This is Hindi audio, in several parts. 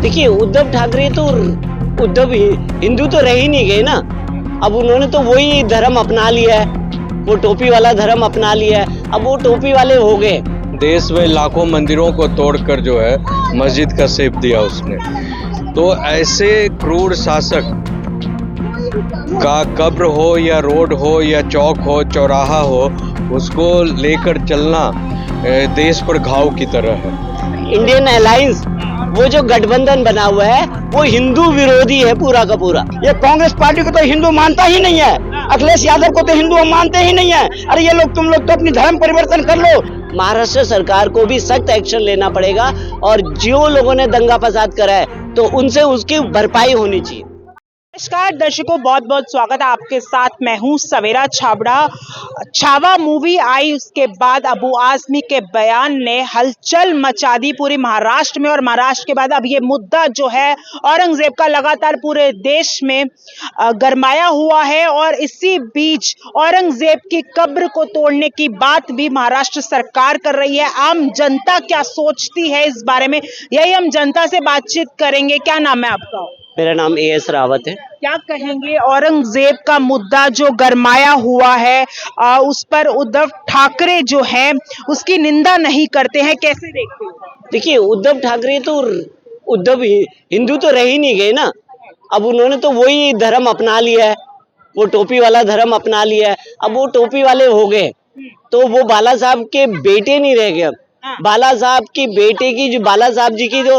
देखिए उद्धव ठाकरे तो हिंदू तो रह ही नहीं गए ना। अब उन्होंने तो वही धर्म अपना लिया है, वो टोपी वाला धर्म अपना लिया है, अब वो टोपी वाले हो गए। देश में लाखों मंदिरों को तोड़कर जो है मस्जिद का शेप दिया उसने। तो ऐसे क्रूर शासक का कब्र हो या रोड हो या चौक हो चौराहा हो, उसको लेकर चलना देश पर घाव की तरह है। इंडियन अलायंस वो जो गठबंधन बना हुआ है वो हिंदू विरोधी है पूरा का पूरा। ये कांग्रेस पार्टी को तो हिंदू मानता ही नहीं है, अखिलेश यादव को तो हिंदू मानते ही नहीं है। अरे ये लोग, तुम लोग तो अपनी धर्म परिवर्तन कर लो। महाराष्ट्र सरकार को भी सख्त एक्शन लेना पड़ेगा और जो लोगों ने दंगा फसाद करा है तो उनसे उसकी भरपाई होनी चाहिए। नमस्कार दर्शकों, बहुत बहुत स्वागत है आपके साथ। मैं हूं सवेरा छाबड़ा। छावा मूवी आई, उसके बाद अबू आजमी के बयान ने हलचल मचा दी पूरी महाराष्ट्र में। और महाराष्ट्र के बाद अब ये मुद्दा जो है औरंगजेब का लगातार पूरे देश में गरमाया हुआ है। और इसी बीच औरंगजेब की कब्र को तोड़ने की बात भी महाराष्ट्र सरकार कर रही है। आम जनता क्या सोचती है इस बारे में, यही हम जनता से बातचीत करेंगे। क्या नाम है आपका? मेरा नाम AS रावत है। क्या कहेंगे, औरंगजेब का मुद्दा जो गरमाया हुआ है, उस पर उद्धव ठाकरे जो है उसकी निंदा नहीं करते हैं, कैसे देखते हो? देखिए उद्धव ठाकरे तो हिंदू तो रह ही नहीं गए ना। अब उन्होंने तो वही धर्म अपना लिया है, वो टोपी वाला धर्म अपना लिया है, अब वो टोपी वाले हो गए। तो वो बाला साहब के बेटे नहीं रह गए। बाला साहब की बेटे की जो बाला साहब जी की जो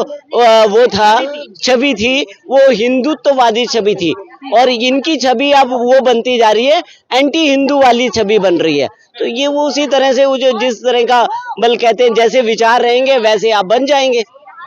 वो था छवि थी, वो हिंदुत्ववादी छवि थी। और इनकी छवि अब वो बनती जा रही है, एंटी हिंदू वाली छवि बन रही है। तो ये वो उसी तरह से वो जो जिस तरह का बल कहते हैं, जैसे विचार रहेंगे वैसे आप बन जाएंगे।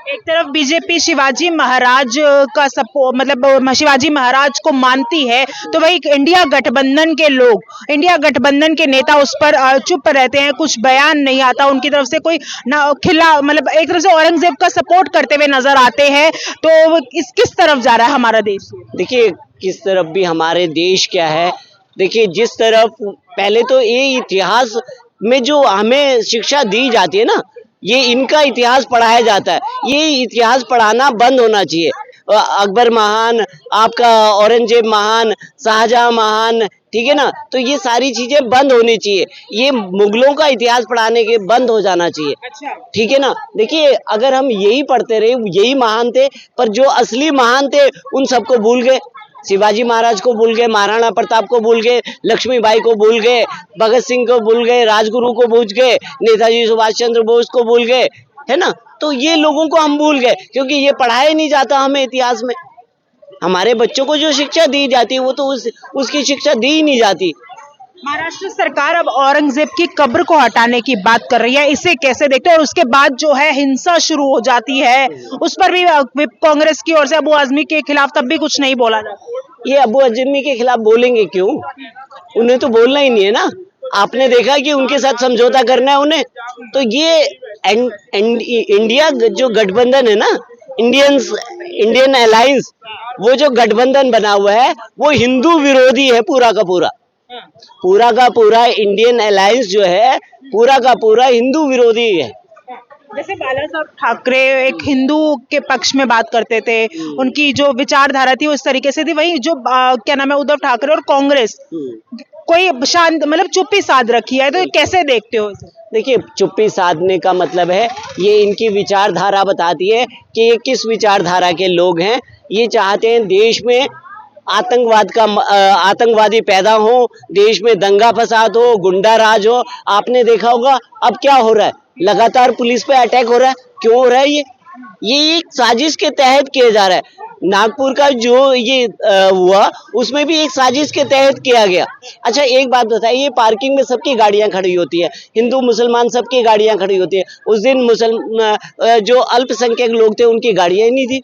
एक तरफ बीजेपी शिवाजी महाराज का सपोर्ट, मतलब शिवाजी महाराज को मानती है, तो वही इंडिया गठबंधन के लोग, इंडिया गठबंधन के नेता उस पर चुप रहते हैं, कुछ बयान नहीं आता उनकी तरफ से, कोई ना खिला, मतलब एक तरफ से औरंगजेब का सपोर्ट करते हुए नजर आते हैं। तो किस तरफ जा रहा है हमारा देश? देखिए किस तरफ भी हमारे देश क्या है, देखिए जिस तरफ पहले तो ये इतिहास में जो हमें शिक्षा दी जाती है ना, ये इनका इतिहास पढ़ाया जाता है, ये इतिहास पढ़ाना बंद होना चाहिए। अकबर महान, आपका औरंगजेब महान, शाहजहां महान, ठीक है ना। तो ये सारी चीजें बंद होनी चाहिए, ये मुगलों का इतिहास पढ़ाने के बंद हो जाना चाहिए। अच्छा, ठीक है ना। देखिए अगर हम यही पढ़ते रहे, यही महान थे, पर जो असली महान थे उन सबको भूल गए। शिवाजी महाराज को भूल गए, महाराणा प्रताप को भूल गए, लक्ष्मीबाई को भूल गए, भगत सिंह को भूल गए, राजगुरु को भूल गए, नेताजी सुभाष चंद्र बोस को भूल गए, है ना। तो ये लोगों को हम भूल गए क्योंकि ये पढ़ाया नहीं जाता हमें इतिहास में। हमारे बच्चों को जो शिक्षा दी जाती है वो तो उसकी शिक्षा दी ही नहीं जाती। महाराष्ट्र सरकार अब औरंगजेब की कब्र को हटाने की बात कर रही है, इसे कैसे देखते हो? और उसके बाद जो है हिंसा शुरू हो जाती है, उस पर भी कांग्रेस की ओर से अबू आजमी के खिलाफ तब भी कुछ नहीं बोला जाता। ये अबू आजमी के खिलाफ बोलेंगे क्यों? उन्हें तो बोलना ही नहीं है ना। आपने देखा कि उनके साथ समझौता करना है उन्हें। तो ये इंडिया जो गठबंधन है ना, इंडियन अलायंस, वो जो गठबंधन बना हुआ है वो हिंदू विरोधी है पूरा का पूरा। पूरा का पूरा इंडियन अलायंस जो है पूरा का पूरा हिंदू विरोधी है। जैसे बाला साहब ठाकरे एक हिंदू के पक्ष में बात करते थे, उनकी जो विचारधारा थी वो इस तरीके से थी, वही जो क्या नाम है, उद्धव ठाकरे और कांग्रेस कोई शांत, मतलब चुप्पी साध रखी है। तो कैसे देखते हो इसे? देखिए चुप्पी साधने का मतलब है, ये इनकी विचारधारा बताती है कि ये किस विचारधारा के लोग हैं। ये चाहते हैं देश में आतंकवादी पैदा हो, देश में दंगा फसाद हो, गुंडा राज हो। आपने देखा होगा अब क्या हो रहा है, लगातार पुलिस पे अटैक हो रहा है। क्यों हो रहा है? ये एक साजिश के तहत किया जा रहा है। नागपुर का जो ये हुआ उसमें भी एक साजिश के तहत किया गया। अच्छा एक बात बताइए, पार्किंग में सबकी गाड़ियां खड़ी होती है, हिंदू मुसलमान सबकी गाड़ियां खड़ी होती है। उस दिन जो अल्पसंख्यक लोग थे उनकी गाड़ियां नहीं थी,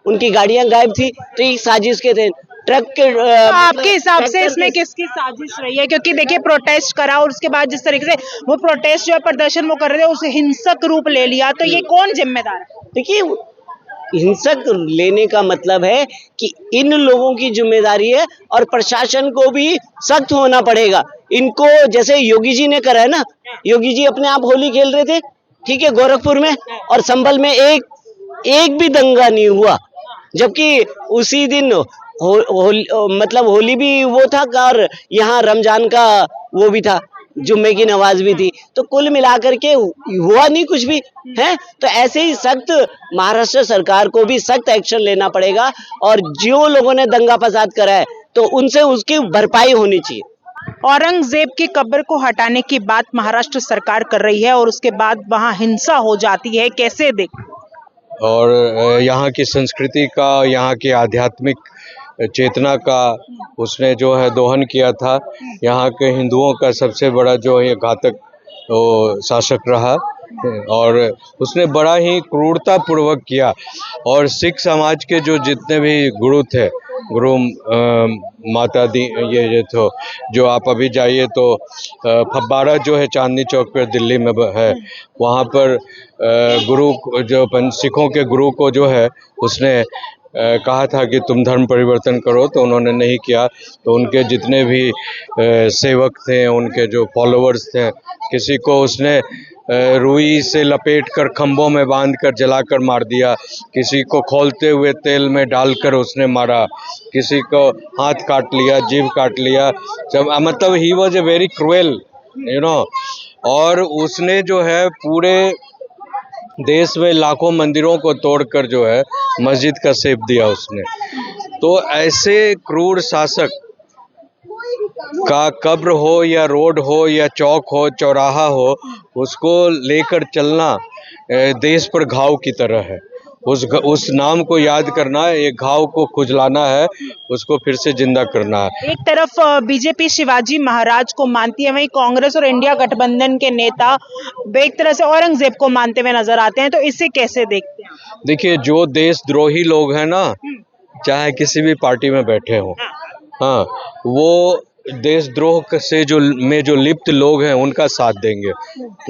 उनकी गाड़ियां गायब थी। तो एक साजिश के तहत ट्रक के तो आपके हिसाब से इसमें किसकी साजिश रही है? क्योंकि देखिए प्रोटेस्ट करा और उसके बाद जिस तरीके से वो प्रोटेस्ट जो है, प्रदर्शन वो कर रहे थे, उसे हिंसक रूप ले लिया, तो ये कौन जिम्मेदार है? देखिए हिंसक लेने का मतलब है कि इन लोगों की जिम्मेदारी है और प्रशासन को भी सख्त होना पड़ेगा। इनको जैसे योगी जी ने करा है ना, योगी जी अपने आप होली खेल रहे थे, ठीक है, गोरखपुर में, और संभल में एक एक भी दंगा नहीं हुआ, जबकि उसी दिन मतलब होली भी वो था और यहाँ रमजान का वो भी था, जुम्मे की नमाज भी थी, तो कुल मिलाकर के हुआ नहीं कुछ भी है। तो ऐसे ही सख्त महाराष्ट्र सरकार को भी सख्त एक्शन लेना पड़ेगा और जो लोगों ने दंगा फसाद करा है तो उनसे उसकी भरपाई होनी चाहिए। औरंगजेब की कब्र को हटाने की बात महाराष्ट्र सरकार कर रही है और उसके बाद वहां हिंसा हो जाती है, कैसे देख? और यहाँ की संस्कृति का, यहाँ की आध्यात्मिक चेतना का उसने जो है दोहन किया था। यहाँ के हिंदुओं का सबसे बड़ा जो है घातक वो शासक रहा और उसने बड़ा ही क्रूरतापूर्वक किया। और सिख समाज के जो जितने भी गुरु थे, गुरु माता दी ये तो जो आप अभी जाइए तो फब्बारा जो है चांदनी चौक पर दिल्ली में है, वहाँ पर गुरु जो सिखों के गुरु को जो है उसने कहा था कि तुम धर्म परिवर्तन करो, तो उन्होंने नहीं किया। तो उनके जितने भी सेवक थे, उनके जो फॉलोअर्स थे, किसी को उसने रुई से लपेट कर खम्भों में बांध कर जलाकर मार दिया, किसी को खौलते हुए तेल में डालकर उसने मारा, किसी को हाथ काट लिया, जीभ काट लिया। जब मतलब he was a very cruel और उसने जो है पूरे देश में लाखों मंदिरों को तोड़कर जो है मस्जिद का शेप दिया उसने। तो ऐसे क्रूर शासक का कब्र हो या रोड हो या चौक हो, चौराहा हो, उसको लेकर चलना देश पर घाव की तरह है। उस नाम को याद करना, एक घाव को खुजलाना है, उसको फिर से जिंदा करना है। एक तरफ बीजेपी शिवाजी महाराज को मानती है, वहीं कांग्रेस और इंडिया गठबंधन के नेता एक तरह से औरंगजेब को मानते हुए नजर आते हैं, तो इसे कैसे देखते हैं? देखिए, जो देशद्रोही लोग हैं ना, चाहे किसी भी पार्टी में बैठे हों, हाँ, वो देशद्रोह से जो लिप्त लोग हैं उनका साथ देंगे।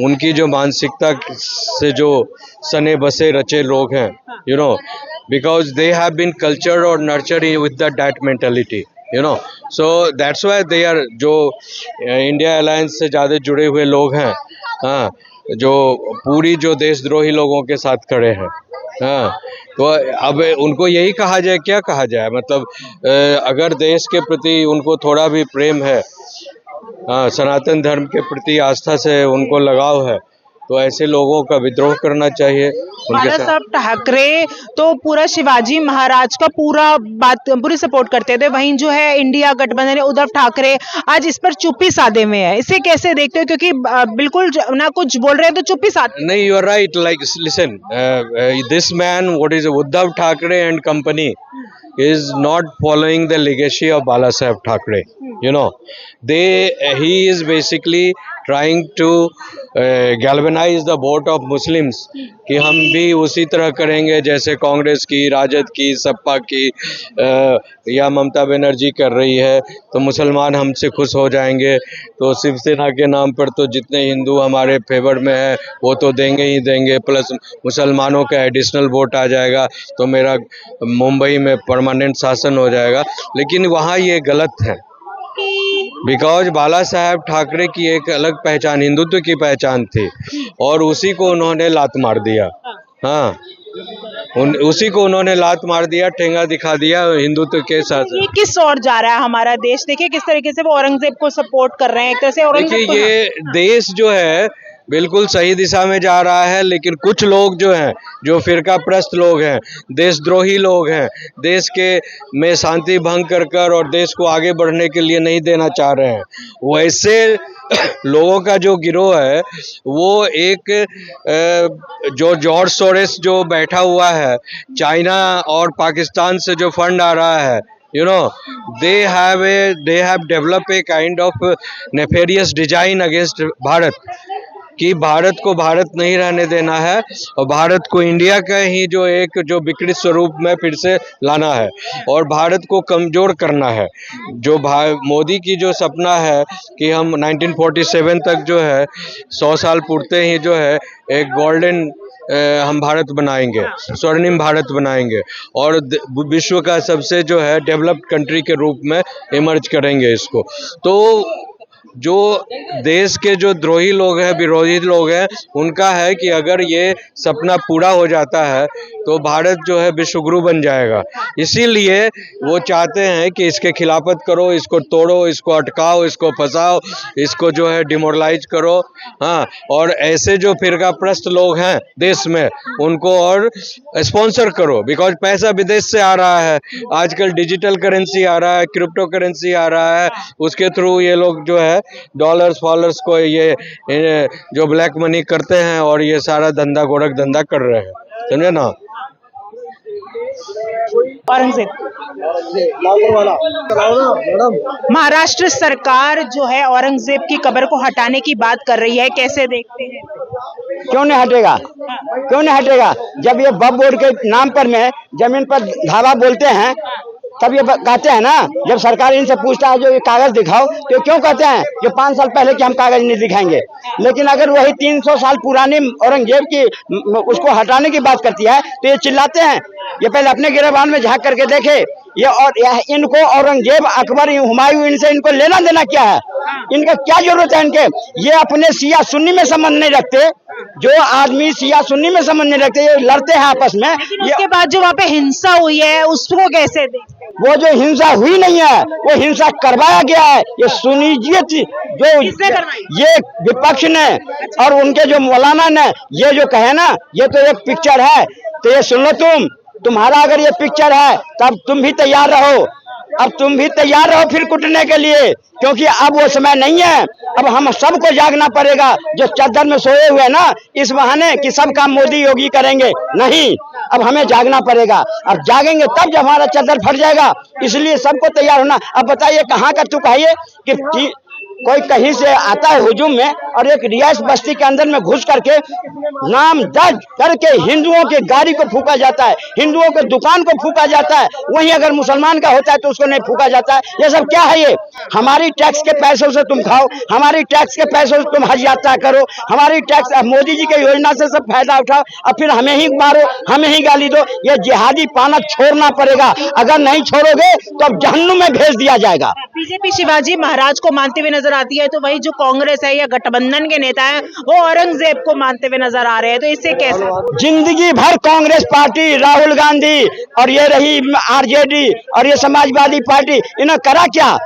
उनकी जो मानसिकता से जो सने बसे रचे लोग हैं, because they have been cultured और nurtured with that mentality, so that's why they are, जो इंडिया अलायंस से ज़्यादा जुड़े हुए लोग हैं, हाँ, जो पूरी जो देशद्रोही लोगों के साथ खड़े हैं, हाँ, तो अब उनको यही कहा जाए, क्या कहा जाए, मतलब अगर देश के प्रति उनको थोड़ा भी प्रेम है, हाँ, सनातन धर्म के प्रति आस्था से उनको लगाव है, तो ऐसे लोगों का विद्रोह करना चाहिए उनके साथ। साहब ठाकरे तो पूरा शिवाजी महाराज का पूरी सपोर्ट करते थे, वहीं जो है इंडिया गठबंधन है, उद्धव ठाकरे आज इस पर चुप्पी साधे में है, इसे कैसे देखते हो? क्योंकि बिल्कुल ना कुछ बोल रहे हैं तो चुप्पी साधे। नहीं, you are right, like listen, this man, what is Uddhav Thackeray and company is not following the legacy of Bala Saheb Thackeray. He is basically trying to galvanize the vote of Muslims कि हम भी उसी तरह करेंगे जैसे कांग्रेस की, राजद की, सपा की या ममता बनर्जी कर रही है, तो मुसलमान हमसे खुश हो जाएंगे। तो शिवसेना के नाम पर तो जितने हिंदू हमारे फेवर में है वो तो देंगे ही देंगे, प्लस मुसलमानों का एडिशनल वोट आ जाएगा, तो मेरा मुंबई में परमानेंट शासन हो जाएगा। लेकिन वहाँ ये गलत है, बिकॉज बाला साहब ठाकरे की एक अलग पहचान, हिंदुत्व की पहचान थी, और उसी को उन्होंने लात मार दिया। हाँ, उसी को उन्होंने लात मार दिया, ठेंगा दिखा दिया हिंदुत्व के साथ। ये किस ओर जा रहा है हमारा देश? देखिए किस तरीके से वो औरंगजेब को सपोर्ट कर रहे हैं, एक तरह से औरंगजेब। देखिए, ये देश जो है बिल्कुल सही दिशा में जा रहा है, लेकिन कुछ लोग जो हैं, जो फिरका प्रस्त लोग हैं, देशद्रोही लोग हैं, देश के में शांति भंग कर और देश को आगे बढ़ने के लिए नहीं देना चाह रहे हैं, वैसे लोगों का जो गिरोह है, वो एक जो जॉर्ज सोरेस जो बैठा हुआ है, चाइना और पाकिस्तान से जो फंड आ रहा है, they have developed a kind of nefarious design against Bharat, कि भारत को भारत नहीं रहने देना है और भारत को इंडिया का ही जो विकृत स्वरूप में फिर से लाना है और भारत को कमजोर करना है। जो मोदी की जो सपना है कि हम 1947 तक जो है 100 साल पूर्ते ही जो है एक गोल्डन हम भारत बनाएंगे, स्वर्णिम भारत बनाएंगे और विश्व का सबसे जो है डेवलप्ड कंट्री के रूप में इमर्ज करेंगे इसको। तो जो देश के जो द्रोही लोग हैं, विरोधी लोग हैं, उनका है कि अगर ये सपना पूरा हो जाता है तो भारत जो है विश्वगुरु बन जाएगा। इसीलिए वो चाहते हैं कि इसके खिलाफत करो, इसको तोड़ो, इसको अटकाओ, इसको फंसाओ, इसको जो है डिमोरलाइज करो। हाँ, और ऐसे जो फिरकाप्रस्त लोग हैं देश में उनको और स्पॉन्सर करो, बिकॉज पैसा विदेश से आ रहा है। आजकल डिजिटल करेंसी आ रहा है, क्रिप्टो करेंसी आ रहा है, उसके थ्रू ये लोग जो है डॉलर्स फॉलर्स को ये जो ब्लैक मनी करते हैं और ये सारा धंधा गोरख धंधा कर रहे हैं, समझे ना। औरंगजेब, महाराष्ट्र सरकार जो है औरंगजेब की कब्र को हटाने की बात कर रही है, कैसे देखते हैं? क्यों नहीं हटेगा, क्यों नहीं हटेगा? जब ये वक्फ बोर्ड के नाम पर में जमीन पर धावा बोलते हैं तब ये कहते हैं ना, जब सरकार इनसे पूछता है जो ये कागज दिखाओ, तो क्यों कहते हैं जो 5 साल पहले के हम कागज नहीं दिखाएंगे। लेकिन अगर वही 300 साल पुरानी औरंगजेब की उसको हटाने की बात करती है तो ये चिल्लाते हैं। ये पहले अपने गिरबान में झांक करके देखे ये, और इनको औरंगजेब, अकबर, हुमायूं, इनसे इनको लेना देना क्या है? इनका क्या जरूरत है इनके? ये अपने शिया सुन्नी में संबंध नहीं रखते। जो आदमी शिया सुन्नी में संबंध नहीं रखते, ये लड़ते हैं आपस में। उसके बाद जो वहाँ पे हिंसा हुई है उसको कैसे देखते हैं? वो जो हिंसा हुई नहीं है, वो हिंसा करवाया गया है। ये सुनिए, जो ये विपक्ष ने और उनके जो मौलाना ने ये जो कहे ना, ये तो एक पिक्चर है। तो ये सुन लो, तुम्हारा अगर ये पिक्चर है तब तुम भी तैयार रहो। अब तुम भी तैयार रहो फिर कुटने के लिए, क्योंकि अब वो समय नहीं है। अब हम सबको जागना पड़ेगा। जो चद्दर में सोए हुए ना इस बहाने कि सब काम मोदी योगी करेंगे, नहीं, अब हमें जागना पड़ेगा। अब जागेंगे तब जब हमारा चद्दर फट जाएगा। इसलिए सबको तैयार होना। अब बताइए कहाँ का तुक है ये कि कोई कहीं से आता है हुजूम में और एक रियायत बस्ती के अंदर में घुस करके नाम दर्ज करके हिंदुओं के गाड़ी को फूका जाता है, हिंदुओं के दुकान को फूका जाता है। वहीं अगर मुसलमान का होता है तो उसको नहीं फूका जाता है। ये सब क्या है? ये हमारी टैक्स के पैसों से तुम खाओ, हमारी टैक्स के पैसों से तुम हज यात्रा करो, हमारी टैक्स मोदी जी के योजना से सब फायदा उठाओ, और फिर हमें ही मारो, हमें ही गाली दो। ये जिहादी पाना छोड़ना पड़ेगा। अगर नहीं छोड़ोगे तो अब जहन्नुम में भेज दिया जाएगा। बीजेपी शिवाजी महाराज को मानते हुए नजर आती है, तो वही जो कांग्रेस है या गठबंधन के नेता हैं वो औरंगजेब को मानते हुए नजर आ रहे हैं, तो इससे कैसे? जिंदगी भर कांग्रेस पार्टी, राहुल गांधी और ये रही आरजेडी और ये समाजवादी पार्टी, इन्होंने करा क्या?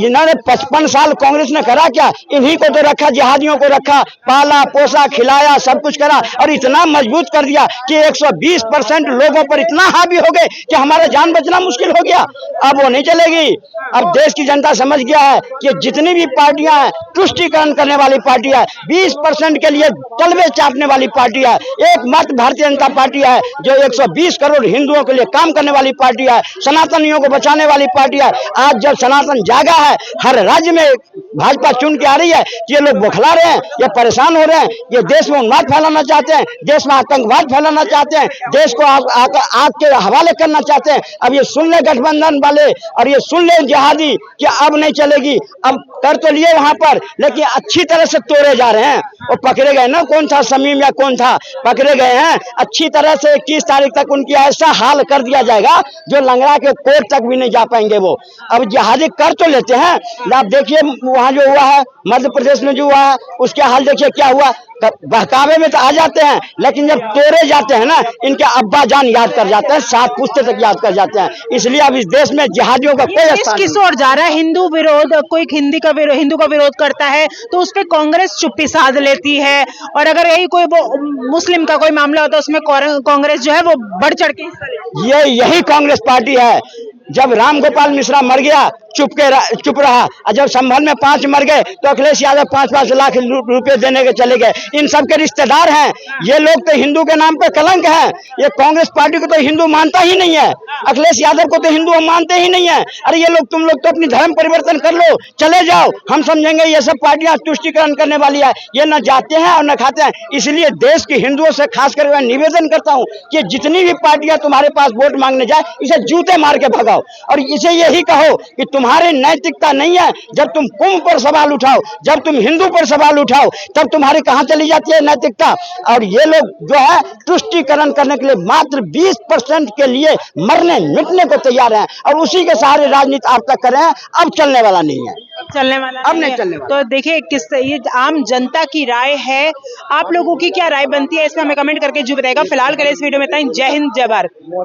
इन्होंने 55 साल कांग्रेस ने करा क्या? इन्हीं को तो रखा, जिहादियों को रखा, पाला पोसा खिलाया, सब कुछ करा और इतना मजबूत कर दिया कि 120% लोगों पर इतना हावी हो गए कि हमारा जान बचना मुश्किल हो गया। अब वो नहीं चलेगी। अब देश की जनता समझ गया है कि जितनी भी पार्टियां हैं तुष्टीकरण करने वाली पार्टी है, 20% के लिए तलवे चापने वाली पार्टी है। एकमात्र भारतीय जनता पार्टी है जो 120 करोड़ हिंदुओं के लिए काम करने वाली पार्टी है, सनातनियों को बचाने वाली पार्टी है। आज जब सनातन जागा है, हर राज्य में भाजपा चुन के आ रही है कि ये लोग बौखला रहे हैं, ये परेशान हो रहे हैं, ये देश में उन्माद फैलाना चाहते हैं, देश में आतंकवाद फैलाना चाहते हैं, देश को आग के हवाले करना चाहते हैं। अब ये सुन ले गठबंधन वाले और ये सुन ले जिहादी कि अब नहीं चलेगी। अब कर तो लिए वहां पर, लेकिन अच्छी तरह से तोड़े जा रहे हैं। और पकड़े गए ना, कौन था समीम या कौन था, पकड़े गए हैं अच्छी तरह से। 21 तारीख तक उनकी ऐसा हाल कर दिया जाएगा जो लंगड़ा के कोर्ट तक भी नहीं जा पाएंगे वो। अब जिहादी कर तो लेते हैं। आप देखिए वहां जो हुआ है मध्य प्रदेश में जो हुआ है उसके हाल देखिए क्या हुआ। बहकावे में तो आ जाते हैं, लेकिन जब तोड़े जाते हैं ना, इनके अब्बा जान याद कर जाते हैं, 7 पुश्ते तक याद कर जाते हैं। इसलिए अब इस देश में जिहादियों का कोई स्थान किस ओर जा रहा है? हिंदू विरोध, कोई हिंदू का विरोध करता है तो उस पर कांग्रेस चुप्पी साध लेती है, और अगर यही कोई वो मुस्लिम का कोई मामला होता है उसमें कांग्रेस जो है वो बढ़ चढ़ के हिस्सा लेती है। यही कांग्रेस पार्टी है। जब राम गोपाल मिश्रा मर गया चुप रहा, और जब संभल में 5 मर गए तो अखिलेश यादव 5-5 लाख रुपए देने के चले गए। इन सब के रिश्तेदार हैं ये लोग, तो हिंदू के नाम पर कलंक है। ये कांग्रेस पार्टी को तो हिंदू मानता ही नहीं है, अखिलेश यादव को तो हिंदू मानते ही नहीं है। अरे ये लोग, तुम लोग तो अपनी धर्म परिवर्तन कर लो, चले जाओ, हम समझेंगे ये सब पार्टियां तुष्टीकरण करने वाली है। ये न जाते हैं और न खाते हैं। इसलिए देश के हिंदुओं से खासकर मैं निवेदन करता हूँ कि जितनी भी पार्टियां तुम्हारे पास वोट मांगने जाए, इसे जूते मार के भगाओ और इसे यही कहो कि तुम्हारी नैतिकता नहीं है। जब तुम कुंभ पर सवाल उठाओ, जब तुम हिंदू पर सवाल उठाओ, तब तुम्हारी कहां चली जाती है नैतिकता। और ये लोग जो है तुष्टीकरण करने के लिए मात्र 20% के लिए मरने मिटने को तैयार हैं और उसी के सहारे राजनीति आप तक कर रहे हैं। अब चलने वाला नहीं है। चलने वाला अब नहीं चलने वाला। तो देखिए किस ये आम जनता की राय है, आप लोगों की क्या राय बनती है इसमें हमें कमेंट करके जो बताएगा। फिलहाल के लिए इस वीडियो में इतना ही। जय हिंद, जय भारत।